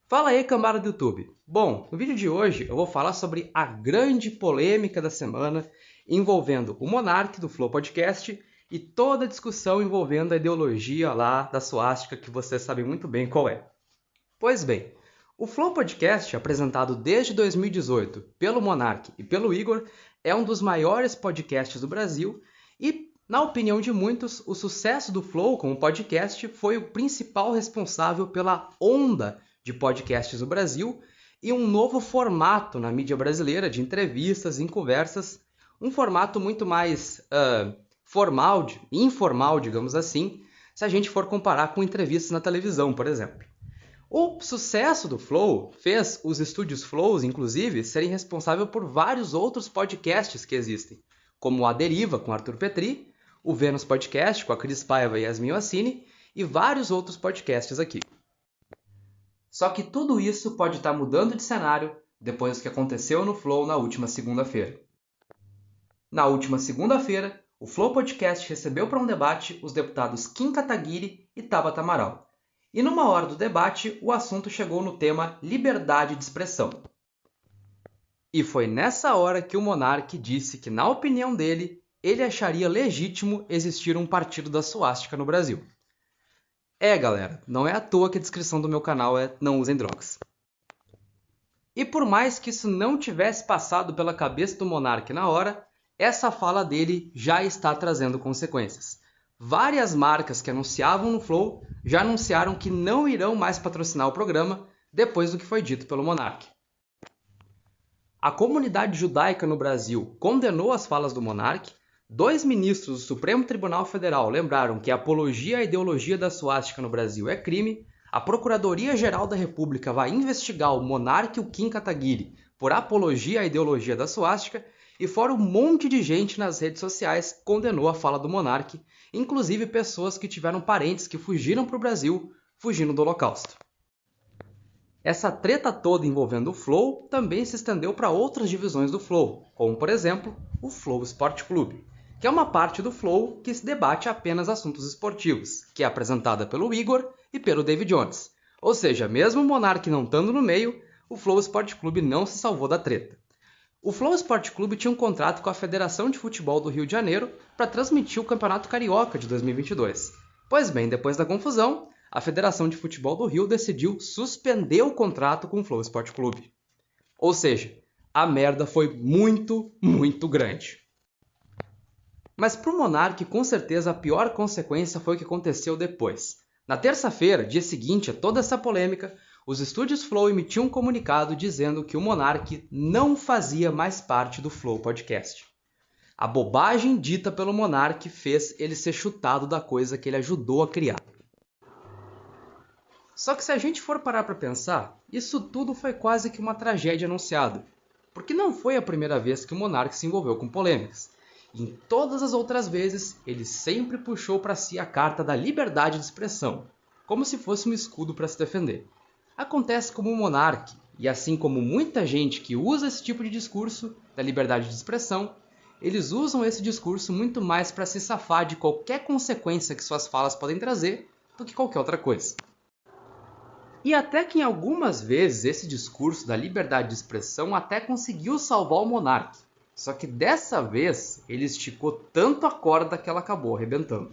Fala aí, cambada do YouTube! Bom, no vídeo de hoje eu vou falar sobre a grande polêmica da semana envolvendo o Monark do Flow Podcast e toda a discussão envolvendo a ideologia lá da suástica que vocês sabem muito bem qual é. Pois bem, o Flow Podcast, apresentado desde 2018 pelo Monark e pelo Igor, é um dos maiores podcasts do Brasil e, na opinião de muitos, o sucesso do Flow como podcast foi o principal responsável pela onda de podcasts no Brasil e um novo formato na mídia brasileira de entrevistas e conversas, um formato muito mais informal, digamos assim, se a gente for comparar com entrevistas na televisão, por exemplo. O sucesso do Flow fez os estúdios Flows, inclusive, serem responsáveis por vários outros podcasts que existem, como A Deriva, com Arthur Petri, o Vênus Podcast, com a Cris Paiva e Yasmin Ossini, e vários outros podcasts aqui. Só que tudo isso pode estar mudando de cenário depois do que aconteceu no Flow na última segunda-feira. Na última segunda-feira, o Flow Podcast recebeu para um debate os deputados Kim Kataguiri e Tabata Amaral. E numa hora do debate, o assunto chegou no tema liberdade de expressão. E foi nessa hora que o Monark disse que, na opinião dele, ele acharia legítimo existir um partido da suástica no Brasil. Galera, não é à toa que a descrição do meu canal é Não Usem Drogas. E por mais que isso não tivesse passado pela cabeça do Monark na hora, essa fala dele já está trazendo consequências. Várias marcas que anunciavam no Flow já anunciaram que não irão mais patrocinar o programa depois do que foi dito pelo Monark. A comunidade judaica no Brasil condenou as falas do Monark. 2 ministros do Supremo Tribunal Federal lembraram que a apologia à ideologia da suástica no Brasil é crime. A Procuradoria-Geral da República vai investigar o Monark e o Kim Kataguiri por apologia à ideologia da suástica. E fora um monte de gente nas redes sociais condenou a fala do Monark, inclusive pessoas que tiveram parentes que fugiram para o Brasil, fugindo do Holocausto. Essa treta toda envolvendo o Flow também se estendeu para outras divisões do Flow, como por exemplo o Flow Esporte Clube, que é uma parte do Flow que se debate apenas assuntos esportivos, que é apresentada pelo Igor e pelo David Jones. Ou seja, mesmo o Monark não estando no meio, o Flow Esporte Clube não se salvou da treta. O Flow Esporte Clube tinha um contrato com a Federação de Futebol do Rio de Janeiro para transmitir o Campeonato Carioca de 2022. Pois bem, depois da confusão, a Federação de Futebol do Rio decidiu suspender o contrato com o Flow Esporte Clube. Ou seja, a merda foi muito, muito grande. Mas para o Monark, com certeza, a pior consequência foi o que aconteceu depois. Na terça-feira, dia seguinte a toda essa polêmica, os estúdios Flow emitiam um comunicado dizendo que o Monark não fazia mais parte do Flow Podcast. A bobagem dita pelo Monark fez ele ser chutado da coisa que ele ajudou a criar. Só que se a gente for parar para pensar, isso tudo foi quase que uma tragédia anunciada. Porque não foi a primeira vez que o Monark se envolveu com polêmicas. E em todas as outras vezes, ele sempre puxou para si a carta da liberdade de expressão, como se fosse um escudo para se defender. Acontece como o Monark, e assim como muita gente que usa esse tipo de discurso, da liberdade de expressão, eles usam esse discurso muito mais para se safar de qualquer consequência que suas falas podem trazer do que qualquer outra coisa. E até que em algumas vezes esse discurso da liberdade de expressão até conseguiu salvar o Monark, só que dessa vez ele esticou tanto a corda que ela acabou arrebentando.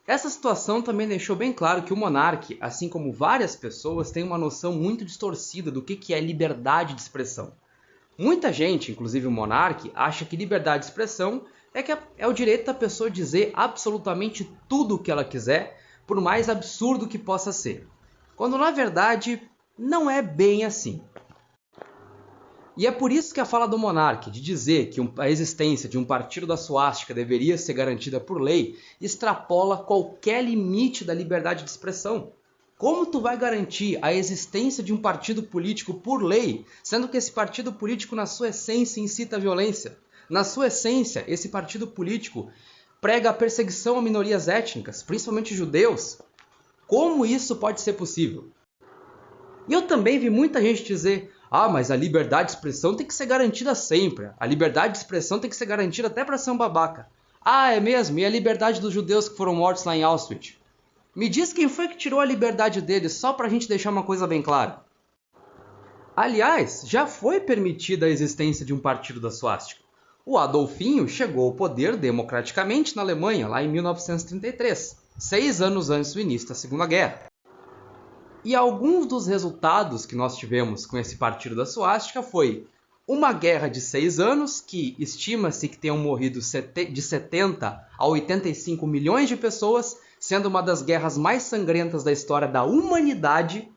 Essa situação também deixou bem claro que o Monark, assim como várias pessoas, tem uma noção muito distorcida do que é liberdade de expressão. Muita gente, inclusive o Monark, acha que liberdade de expressão é o direito da pessoa dizer absolutamente tudo o que ela quiser, por mais absurdo que possa ser. Quando na verdade não é bem assim. E é por isso que a fala do Monark de dizer que a existência de um partido da suástica deveria ser garantida por lei extrapola qualquer limite da liberdade de expressão. Como tu vai garantir a existência de um partido político por lei, sendo que esse partido político na sua essência incita a violência? Na sua essência, esse partido político prega a perseguição a minorias étnicas, principalmente judeus. Como isso pode ser possível? E eu também vi muita gente dizer: mas a liberdade de expressão tem que ser garantida sempre. A liberdade de expressão tem que ser garantida até para ser um babaca. É mesmo? E a liberdade dos judeus que foram mortos lá em Auschwitz? Me diz quem foi que tirou a liberdade deles, só pra gente deixar uma coisa bem clara. Aliás, já foi permitida a existência de um partido da suástica. O Adolfinho chegou ao poder democraticamente na Alemanha, lá em 1933, 6 anos antes do início da Segunda Guerra. E alguns dos resultados que nós tivemos com esse partido da suástica foi uma guerra de 6 anos, que estima-se que tenham morrido de 70 a 85 milhões de pessoas, sendo uma das guerras mais sangrentas da história da humanidade.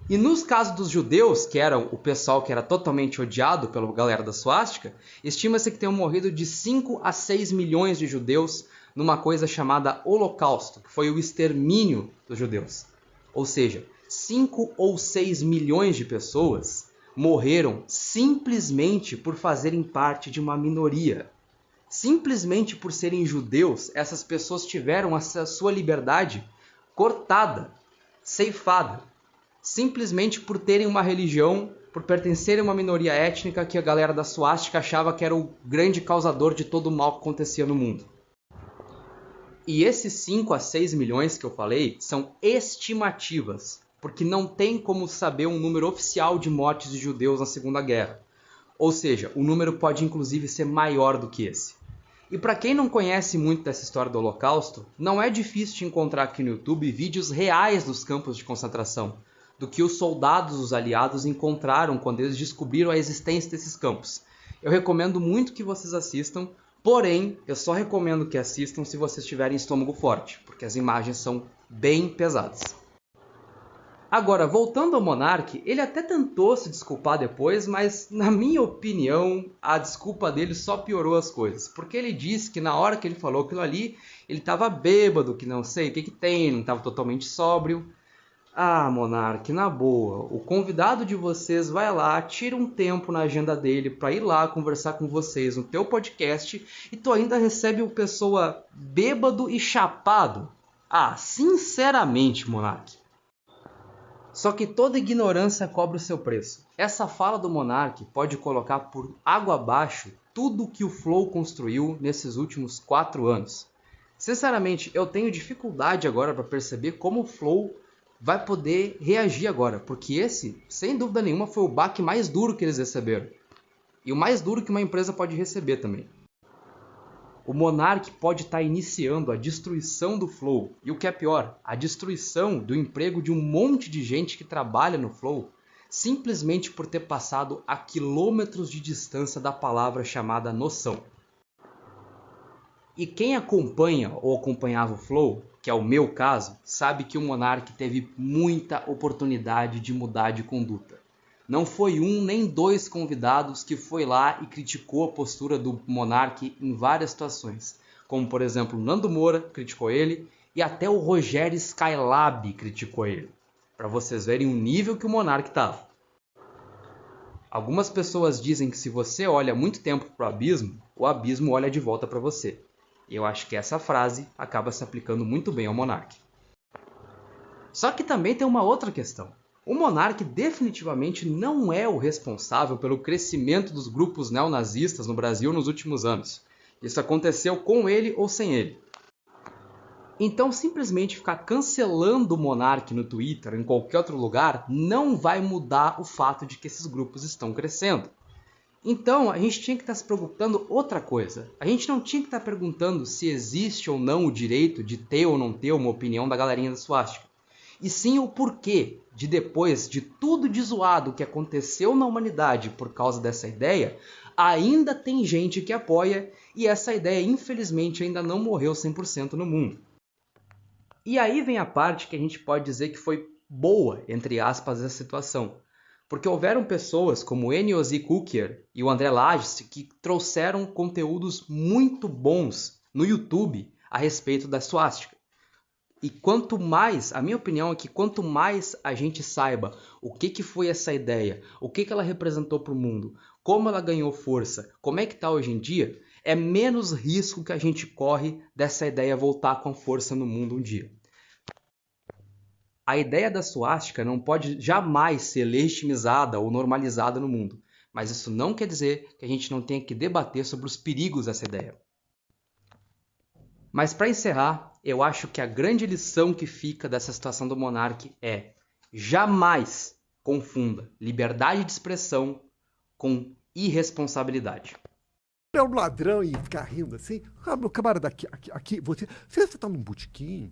E nos casos dos judeus, que eram o pessoal que era totalmente odiado pela galera da suástica, estima-se que tenham morrido de 5 a 6 milhões de judeus numa coisa chamada Holocausto, que foi o extermínio dos judeus. Ou seja, 5 ou 6 milhões de pessoas morreram simplesmente por fazerem parte de uma minoria. Simplesmente por serem judeus, essas pessoas tiveram a sua liberdade cortada, ceifada. Simplesmente por terem uma religião, por pertencerem a uma minoria étnica que a galera da suástica achava que era o grande causador de todo o mal que acontecia no mundo. E esses 5 a 6 milhões que eu falei são estimativas, porque não tem como saber um número oficial de mortes de judeus na Segunda Guerra. Ou seja, o número pode inclusive ser maior do que esse. E para quem não conhece muito dessa história do Holocausto, não é difícil de encontrar aqui no YouTube vídeos reais dos campos de concentração, do que os soldados dos aliados encontraram quando eles descobriram a existência desses campos. Eu recomendo muito que vocês assistam, porém, eu só recomendo que assistam se vocês tiverem estômago forte, porque as imagens são bem pesadas. Agora, voltando ao Monark, ele até tentou se desculpar depois, mas, na minha opinião, a desculpa dele só piorou as coisas. Porque ele disse que na hora que ele falou aquilo ali, ele estava bêbado, que não sei o que tem, não estava totalmente sóbrio. Ah, Monark, na boa, o convidado de vocês vai lá, tira um tempo na agenda dele para ir lá conversar com vocês no teu podcast e tu ainda recebe o pessoa bêbado e chapado? Ah, sinceramente, Monark. Só que toda ignorância cobra o seu preço. Essa fala do Monark pode colocar por água abaixo tudo que o Flow construiu nesses últimos 4 anos. Sinceramente, eu tenho dificuldade agora para perceber como o Flow vai poder reagir agora, porque esse, sem dúvida nenhuma, foi o baque mais duro que eles receberam. E o mais duro que uma empresa pode receber também. O Monark pode estar iniciando a destruição do Flow. E o que é pior, a destruição do emprego de um monte de gente que trabalha no Flow, simplesmente por ter passado a quilômetros de distância da palavra chamada noção. E quem acompanha ou acompanhava o Flow, que é o meu caso, sabe que o Monark teve muita oportunidade de mudar de conduta. Não foi um nem dois convidados que foi lá e criticou a postura do Monark em várias situações. Como, por exemplo, Nando Moura criticou ele e até o Rogério Skylab criticou ele. Para vocês verem o nível que o Monark estava. Algumas pessoas dizem que se você olha muito tempo para o abismo olha de volta para você. E eu acho que essa frase acaba se aplicando muito bem ao Monark. Só que também tem uma outra questão. O Monark definitivamente não é o responsável pelo crescimento dos grupos neonazistas no Brasil nos últimos anos. Isso aconteceu com ele ou sem ele. Então, simplesmente ficar cancelando o Monark no Twitter ou em qualquer outro lugar não vai mudar o fato de que esses grupos estão crescendo. Então, a gente tinha que estar se preocupando outra coisa. A gente não tinha que estar perguntando se existe ou não o direito de ter ou não ter uma opinião da galerinha da suástica. E sim o porquê de depois de tudo de zoado que aconteceu na humanidade por causa dessa ideia, ainda tem gente que apoia e essa ideia infelizmente ainda não morreu 100% no mundo. E aí vem a parte que a gente pode dizer que foi boa, entre aspas, essa situação. Porque houveram pessoas como o Enios Kukier e o André Lages que trouxeram conteúdos muito bons no YouTube a respeito da suástica. E quanto mais, a minha opinião é que quanto mais a gente saiba o que foi essa ideia, o que ela representou para o mundo, como ela ganhou força, como é que está hoje em dia, é menos risco que a gente corre dessa ideia voltar com força no mundo um dia. A ideia da suástica não pode jamais ser legitimizada ou normalizada no mundo, mas isso não quer dizer que a gente não tenha que debater sobre os perigos dessa ideia. Mas para encerrar, eu acho que a grande lição que fica dessa situação do Monark é: jamais confunda liberdade de expressão com irresponsabilidade. É um ladrão e ficar rindo assim. Ah, meu camarada, aqui você está num botequim,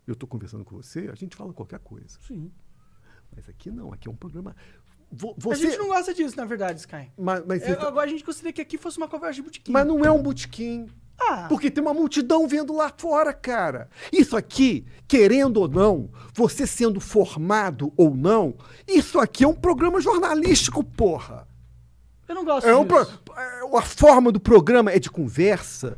eu estou conversando com você, a gente fala qualquer coisa. Sim. Mas aqui não, aqui é um programa... A gente não gosta disso, na verdade, Sky. Agora a gente gostaria que aqui fosse uma conversa de botequim. Mas não é um botequim. Porque tem uma multidão vendo lá fora, cara. Isso aqui, querendo ou não, você sendo formado ou não, isso aqui é um programa jornalístico, porra. Eu não gosto disso. A forma do programa é de conversa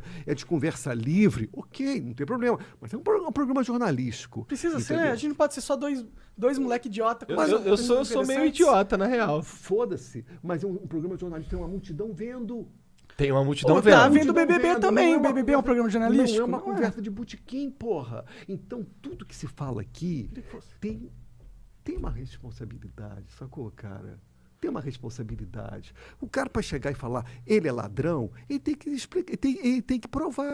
livre, ok, não tem problema. Mas é um programa jornalístico. Precisa ser, a gente não pode ser só dois moleque idiota. Eu sou meio idiota, na real. Foda-se, mas é um programa jornalístico, tem uma multidão vendo. Tem uma multidão vendo. Tá vendo o BBB também, o BBB é um programa jornalístico. Não é uma conversa de botequim, porra. Então, tudo que se fala aqui tem uma responsabilidade, sacou, cara? Tem uma responsabilidade. O cara, para chegar e falar, ele é ladrão, ele tem que explicar, ele tem que provar.